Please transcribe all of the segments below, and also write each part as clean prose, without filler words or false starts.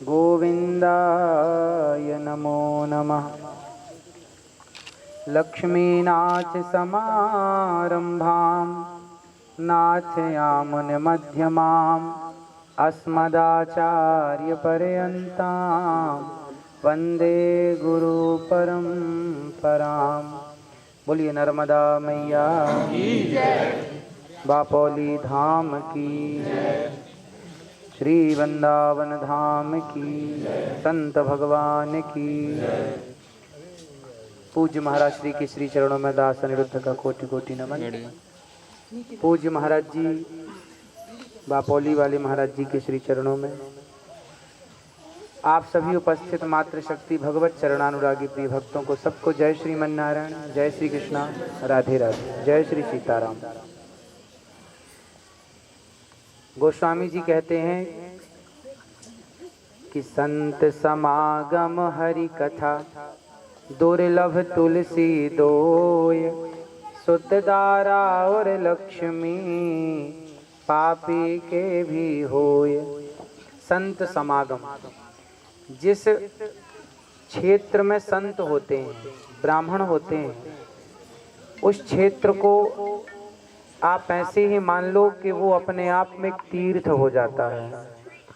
गोविंदाय नमो नमः। लक्ष्मीनाथ समारंभां नाथयामुनमध्यमाम् अस्मदाचार्यपर्यन्तां वन्दे गुरुपरम्पराम्। बोलिए नर्मदा मैया की जय, बापोली धाम की जय, श्री वृंदावन धाम की जय, संत भगवान की जय। पूज्य महाराज श्री के श्री चरणों में दास अनिरुद्ध का कोटि कोटि नमन। पूज्य महाराज जी बापोली वाले महाराज जी के श्री चरणों में आप सभी उपस्थित मातृ शक्ति भगवत चरणानुरागी प्रिय भक्तों को सबको जय श्रीमन नारायण, जय श्री कृष्णा, राधे राधे, जय श्री सीताराम। गोस्वामी जी कहते हैं कि संत समागम हरि कथा दुर्लभ तुलसी दोय सुत दारा और लक्ष्मी पापी के भी होय। संत समागम, जिस क्षेत्र में संत होते हैं, ब्राह्मण होते हैं, उस क्षेत्र को आप ऐसे ही मान लो कि वो अपने आप में एक तीर्थ हो जाता है।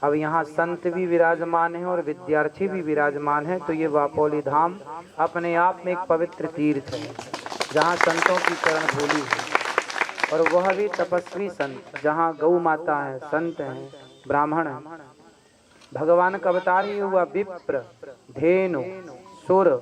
अब यहाँ संत भी विराजमान है और विद्यार्थी भी विराजमान है, तो ये बापोली धाम अपने आप में एक पवित्र तीर्थ है जहाँ संतों की चरण धूलि है, और वह भी तपस्वी संत, जहाँ गौ माता है, संत हैं, ब्राह्मण हैं। भगवान का अवतार ही हुआ विप्र, धेनु, सुर,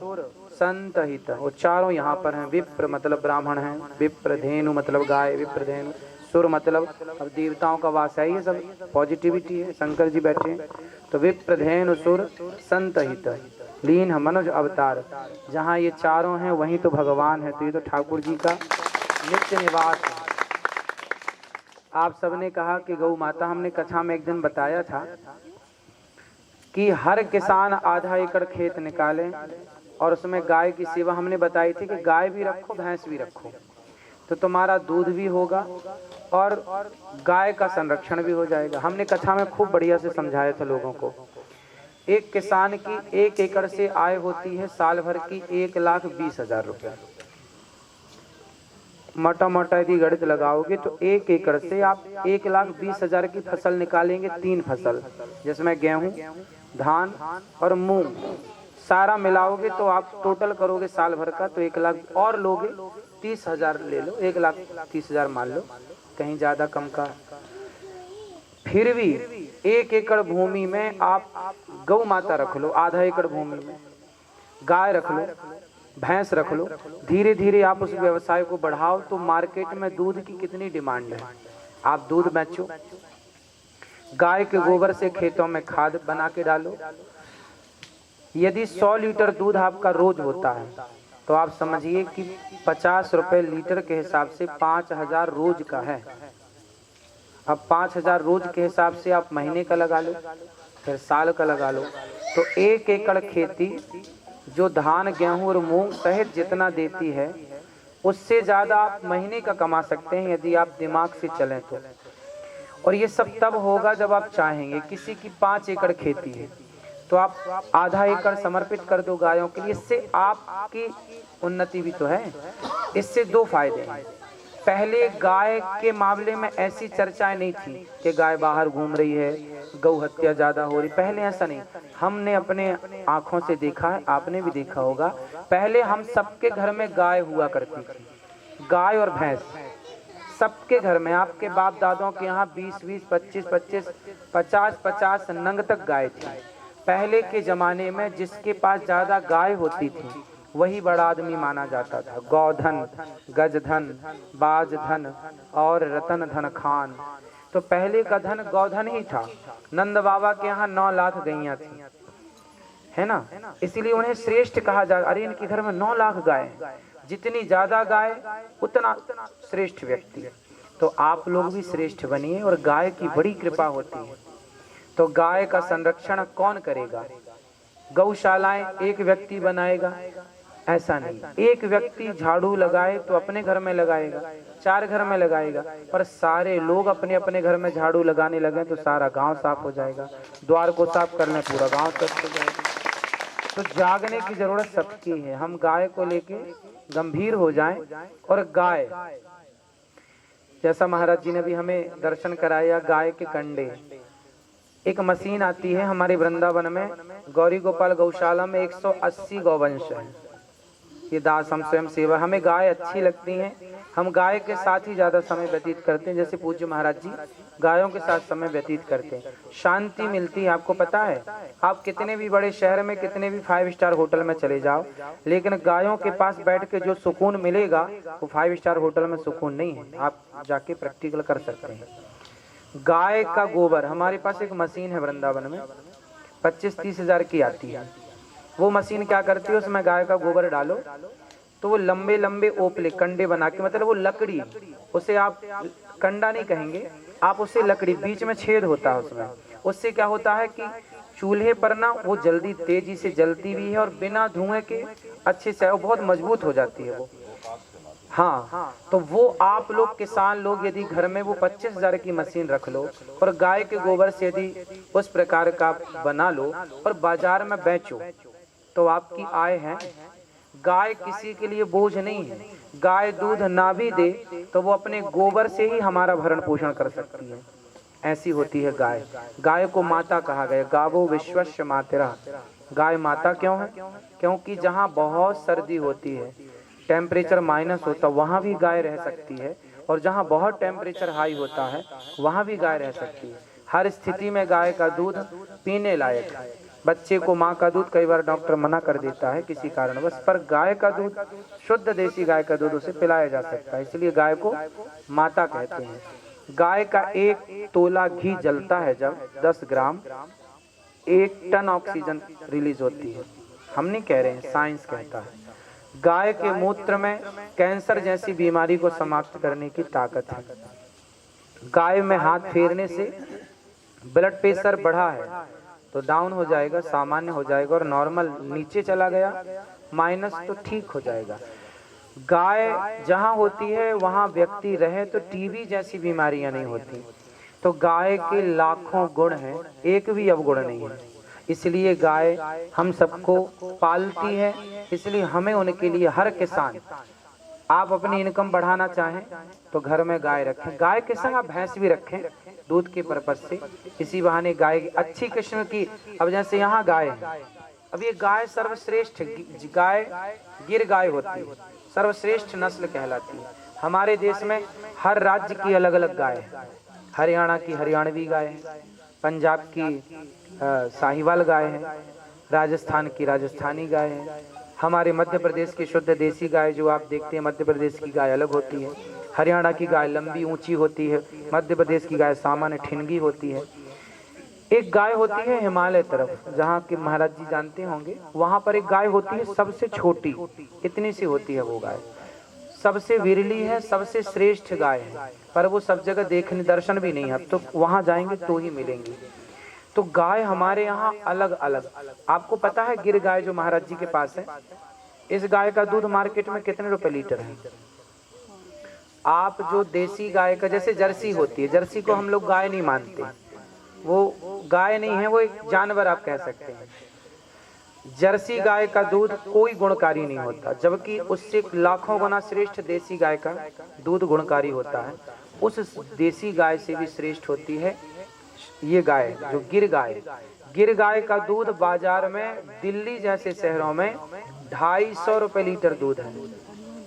संत हित, वो चारों यहाँ पर हैं। विप्र मतलब ब्राह्मण हैं, विप्र, धेनु मतलब गाय, विप्र धेनु, सुर मतलब अब देवताओं का वास है, ये सब पॉजिटिविटी है, शंकर जी बैठे हैं। तो विप्र, धेनु, सुर, संत हित, लीन है मनुज अवतार, जहाँ ये चारों हैं वहीं तो भगवान है। तो ये तो ठाकुर जी का नित्य निवास है। आप सबने कहा कि गौ माता, हमने कथा में एक दिन बताया था कि हर किसान आधा एकड़ खेत निकाले और उसमें गाय की सेवा हमने बताई थी कि गाय भी रखो, भैंस भी रखो, तो तुम्हारा दूध भी होगा और गाय का संरक्षण भी हो जाएगा। हमने कथा में खूब बढ़िया से समझाया था लोगों को। एक किसान की 1 एकड़ से आय होती है साल भर की 1,20,000 रुपये। मोटा मोटा यदि गणित लगाओगे तो 1 एकड़ से आप 1,20,000 की फसल निकालेंगे। 3 फसल, जिसमें गेहूं, धान और मूंग, सारा मिलाओगे तो आप टोटल करोगे साल भर का तो 1 लाख, और लोगे 30,000 ले लो, 1,30,000 मान लो, कहीं ज्यादा कम का। फिर भी 1 एकड़ भूमि में आप गौ माता रख लो, आधा एकड़ भूमि में गाय रख लो, भैंस रख लो, धीरे धीरे आप उस व्यवसाय को बढ़ाओ तो मार्केट में दूध की कितनी डिमांड है। आप दूध बेचो, गाय के गोबर से खेतों में खाद बना के डालो। यदि 100 लीटर दूध आपका रोज होता है तो आप समझिए कि 50 रुपए लीटर के हिसाब से 5,000 रोज का है। अब 5,000 रोज के हिसाब से आप महीने का लगा लो, फिर साल का लगा लो, तो 1 एकड़ खेती जो धान, गेहूं और मूंग सहित जितना देती है, उससे ज़्यादा आप महीने का कमा सकते हैं यदि आप दिमाग से चलें तो। और ये सब तब होगा जब आप चाहेंगे। किसी की 5 एकड़ खेती है तो आप आधा एकड़ समर्पित कर दो गायों के लिए, इससे आपकी उन्नति भी तो है। इससे 2 फायदे हैं। पहले गाय के मामले में ऐसी चर्चाएं नहीं थी कि गाय बाहर घूम रही है, गौ हत्या ज्यादा हो रही, पहले ऐसा नहीं। हमने अपने आंखों से देखा है, आपने भी देखा होगा, पहले हम सबके घर में गाय हुआ करती थी, गाय और भैंस सबके घर में। आपके बाप दादों के यहाँ 20-20, 25-25, 50-50 नंग तक गाय थी। पहले के जमाने में जिसके पास ज्यादा गाय होती थी वही बड़ा आदमी माना जाता था। गौधन, गजधन, बाजधन और रतन धन खान। तो पहले का धन गौधन ही था। नंद बाबा के यहाँ 9 लाख गैया थी, है ना, इसीलिए उन्हें श्रेष्ठ कहा जा। अरे इनके घर में 9 लाख गाय, जितनी ज्यादा गाय उतना श्रेष्ठ व्यक्ति। तो आप लोग भी श्रेष्ठ बनिए, और गाय की बड़ी कृपा होती है। तो गाय का संरक्षण कौन करेगा? गौशालाएं एक व्यक्ति बनाएगा, ऐसा नहीं। एक व्यक्ति झाड़ू लगाए तो अपने घर में लगाएगा, 4 घर में लगाएगा, पर सारे लोग अपने अपने घर में झाड़ू लगाने लगे तो सारा गांव साफ हो जाएगा। द्वार को साफ करने पूरा गांव साफ हो जाएगा। तो जागने की जरूरत सबकी है। हम गाय को लेके गंभीर हो जाएं। और गाय, जैसा महाराज जी ने भी हमें दर्शन कराया, गाय के कंडे, एक मशीन आती है हमारे वृंदावन में, गौरी गोपाल गौशाला में 180 गौवंश है। ये दास हम स्वयं सेवा, हमें गाय अच्छी लगती है, हम गाय के साथ ही ज्यादा समय व्यतीत करते हैं। जैसे पूज्य महाराज जी गायों के साथ समय व्यतीत करते हैं, शांति मिलती है। आपको पता है, आप कितने भी बड़े शहर में, कितने भी 5 स्टार होटल में चले जाओ, लेकिन गायों के पास बैठ के जो सुकून मिलेगा वो 5 स्टार होटल में सुकून नहीं है। आप जाके प्रैक्टिकल कर सकते हैं। गाय का गोबर, हमारे पास एक मशीन है वृंदावन में, 25-30 हजार की आती है। वो मशीन क्या करती है, उसमें गाय का गोबर डालो तो वो लंबे लंबे ओपले कंडे बना के, मतलब वो लकड़ी, उसे आप कंडा नहीं कहेंगे, आप उसे लकड़ी, बीच में छेद होता है उसमें। उससे क्या होता है कि चूल्हे पर ना वो जल्दी तेजी से जलती भी है और बिना धुएं के अच्छे से वो बहुत मजबूत हो जाती है वो। हाँ, तो वो आप लोग किसान लोग यदि घर में वो 25 हजार की मशीन रख लो और गाय के गोबर से यदि उस प्रकार का बना लो और बाजार में बेचो तो आपकी आय है। गाय किसी के लिए बोझ नहीं है। गाय दूध ना भी दे तो वो अपने गोबर से ही हमारा भरण पोषण कर सकती है। ऐसी होती है गाय। गाय को माता कहा गया, गावो विश्वस्य मातरा। गाय माता क्यों है? क्योंकि जहाँ बहुत सर्दी होती है, टेम्परेचर माइनस होता, वहाँ भी गाय रह सकती है, और जहाँ बहुत टेम्परेचर हाई होता है वहाँ भी गाय रह सकती है। हर स्थिति में गाय का दूध पीने लायक है। बच्चे को माँ का दूध कई बार डॉक्टर मना कर देता है किसी कारणवश, पर गाय का दूध, शुद्ध देसी गाय का दूध उसे पिलाया जा सकता है, इसलिए गाय को माता कहते हैं। गाय का 1 तोला घी जलता है जब 10 ग्राम, 1 टन ऑक्सीजन रिलीज होती है। हम नहीं कह रहे हैं, साइंस कहता है। गाय के मूत्र में कैंसर जैसी बीमारी को समाप्त करने की ताकत है। गाय में हाथ फेरने से ब्लड प्रेशर बढ़ा है तो डाउन हो जाएगा, सामान्य हो जाएगा, और नॉर्मल नीचे चला गया माइनस तो ठीक हो जाएगा। गाय जहाँ होती है वहाँ व्यक्ति रहे तो टीबी जैसी बीमारियां नहीं होती। तो गाय के लाखों गुण हैं, एक भी अवगुण नहीं है। इसलिए गाय हम सबको पालती है, इसलिए हमें उनके लिए, हर किसान, आप अपनी इनकम बढ़ाना चाहें तो घर में गाय रखें। गाय के संग आप भैंस भी रखें दूध के पर्पज से, इसी बहाने गाय अच्छी किस्म की। अब जैसे यहाँ गाय है, अब ये गाय सर्वश्रेष्ठ गाय गिर गाय होती है, सर्वश्रेष्ठ नस्ल कहलाती है। हमारे देश में हर राज्य की अलग अलग गाय है। हरियाणा की हरियाणवी गाय है, पंजाब की साहिवाल गाय है, राजस्थान की राजस्थानी गाय है, हमारे मध्य प्रदेश की शुद्ध देसी गाय जो आप देखते हैं, मध्य प्रदेश की गाय अलग होती है, हरियाणा की गाय लंबी ऊंची होती है, मध्य प्रदेश की गाय सामान्य ठिनगी होती है। एक गाय होती है हिमालय तरफ, जहाँ के महाराज जी जानते होंगे, वहाँ पर एक गाय होती है सबसे छोटी, इतनी सी होती है वो गाय, सबसे विरली है, सबसे श्रेष्ठ गाय है, पर वो सब जगह देखने दर्शन भी नहीं है, अब तो वहाँ जाएंगे तो ही मिलेंगी। तो गाय हमारे यहाँ अलग अलग। आपको पता है गिर गाय जो महाराज जी के पास है, इस गाय का दूध मार्केट में कितने रुपए लीटर है? आप जो देसी गाय का, जैसे जर्सी होती है, जर्सी को हम लोग गाय नहीं मानते, वो गाय नहीं है, वो एक जानवर आप कह सकते हैं। जर्सी गाय का दूध कोई गुणकारी नहीं होता, जबकि उससे लाखों गुना श्रेष्ठ देसी गाय का दूध गुणकारी होता है। उस देसी गाय से भी श्रेष्ठ होती है ये गाय जो गिर गाय। गिर गाय का दूध बाजार में दिल्ली जैसे शहरों में 250 रुपए लीटर दूध है।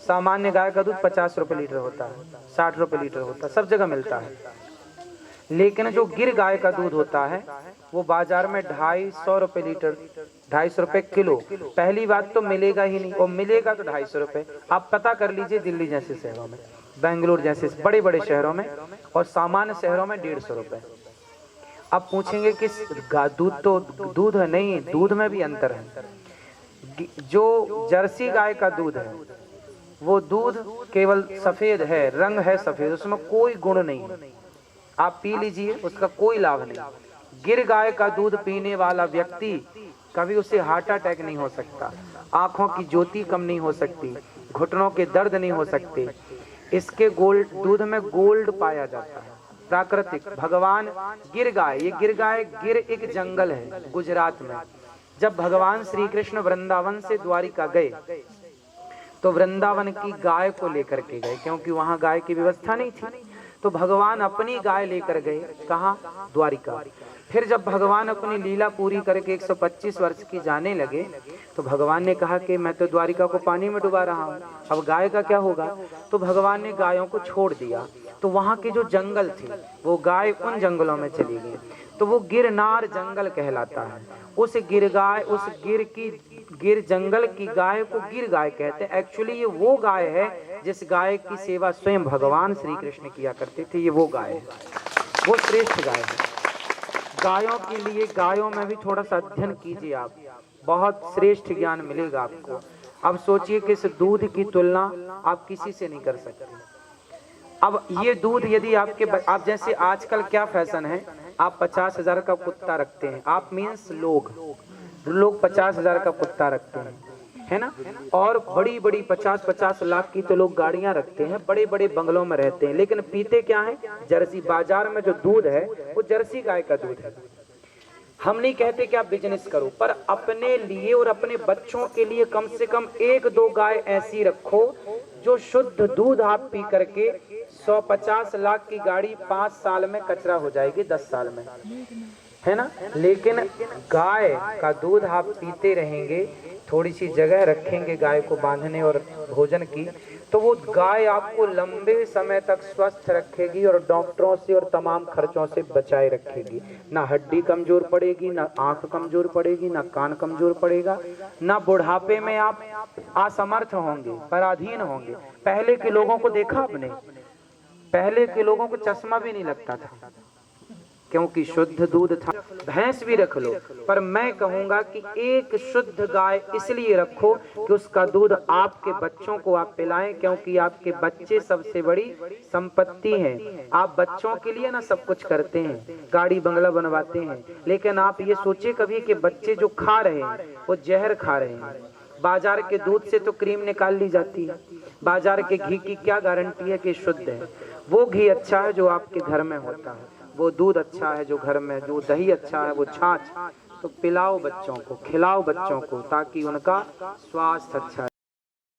सामान्य गाय का दूध 50 रुपए लीटर होता है, 60 रुपए लीटर होता है, सब जगह मिलता है। लेकिन जो गिर गाय का दूध होता है वो बाजार में 250 रुपए लीटर, 250 रुपए किलो। पहली बात तो मिलेगा ही नहीं, और मिलेगा तो 250 रुपए। आप पता कर लीजिए दिल्ली जैसे शहरों में, बेंगलुरु जैसे बड़े बड़े शहरों में, और सामान्य शहरों में 150 रुपए। अब पूछेंगे कि दूध तो दूध है, नहीं, दूध में भी अंतर है। जो जर्सी गाय का दूध है वो दूध केवल सफेद है, रंग है सफेद, उसमें कोई गुण नहीं, आप पी लीजिए, उसका कोई लाभ नहीं। गिर गाय का दूध पीने वाला व्यक्ति कभी उसे हार्ट अटैक नहीं हो सकता। आंखों की ज्योति कम नहीं हो सकती, घुटनों के दर्द नहीं हो सकते। इसके गोल्ड दूध में गोल्ड पाया जाता है, प्राकृतिक। भगवान गिर गाय, ये गिर एक जंगल है गुजरात में। जब भगवान श्री कृष्ण वृंदावन से द्वारिका गए तो वृंदावन की गाय को लेकर के गए, क्योंकि वहां गाय की व्यवस्था नहीं थी। तो भगवान अपनी गाय लेकर गए, कहाँ? द्वारिका। फिर जब भगवान अपनी लीला पूरी करके 125 वर्ष की जाने लगे तो भगवान ने कहा कि मैं तो द्वारिका को पानी में डुबा रहा हूँ, अब गाय का क्या होगा? तो भगवान ने गायों को छोड़ दिया। तो वहाँ के जो जंगल थे वो गाय उन जंगलों में चली गई, तो वो गिरनार जंगल कहलाता है। उस गिर जंगल की गाय को गिर गाय कहते हैं। एक्चुअली ये वो गाय है जिस गाय की सेवा स्वयं भगवान श्री कृष्ण किया करते थे। ये वो गाय है, वो श्रेष्ठ गाय है। गायों के लिए, गायों में भी थोड़ा सा अध्ययन कीजिए आप, बहुत श्रेष्ठ ज्ञान मिलेगा आपको। अब सोचिए कि इस दूध की तुलना आप किसी से नहीं कर सकते। अब ये दूध यदि आप जैसे आजकल क्या फैशन है, आप 50,000 का कुत्ता रखते हैं, आप मीन्स लोग 50,000 का कुत्ता रखते हैं, है ना? और बड़ी बड़ी 50-50 लाख की तो लोग गाड़ियां रखते हैं, बड़े बड़े बंगलों में रहते हैं, लेकिन पीते क्या है? जर्सी। बाजार में जो दूध है वो जर्सी गाय का दूध है। हम नहीं कहते कि आप बिजनेस करो, पर अपने लिए और अपने बच्चों के लिए कम से कम 1-2 गाय ऐसी रखो जो शुद्ध दूध आप पी करके 150 लाख की गाड़ी 5 साल में कचरा हो जाएगी, 10 साल में, है ना? लेकिन गाय का दूध आप पीते रहेंगे, थोड़ी सी जगह रखेंगे गाय को बांधने और भोजन की, तो वो गाय आपको लंबे समय तक स्वस्थ रखेगी और डॉक्टरों से और तमाम खर्चों से बचाए रखेगी। ना हड्डी कमजोर पड़ेगी, ना आंख कमजोर पड़ेगी, ना कान कमजोर पड़ेगा, ना बुढ़ापे में आप असमर्थ होंगे, पराधीन होंगे। पहले के लोगों को देखा आपने? पहले के लोगों को चश्मा भी नहीं लगता था, क्योंकि शुद्ध दूध था। भैंस भी रख लो, पर मैं कहूंगा कि एक शुद्ध गाय इसलिए रखो कि उसका दूध आपके बच्चों को आप पिलाएं, क्योंकि आपके बच्चे सबसे बड़ी संपत्ति हैं। आप बच्चों के लिए ना सब कुछ करते हैं, गाड़ी बंगला बनवाते हैं, लेकिन आप ये सोचिए कभी कि बच्चे जो खा रहे हैं वो जहर खा रहे हैं। बाजार के दूध से तो क्रीम निकाल ली जाती है, बाजार के घी की क्या गारंटी है कि शुद्ध है? वो घी अच्छा है जो आपके घर में होता है, वो दूध अच्छा है जो घर में, जो दही अच्छा है, वो छाछ। तो पिलाओ बच्चों को, खिलाओ बच्चों को, ताकि उनका स्वास्थ्य अच्छा है।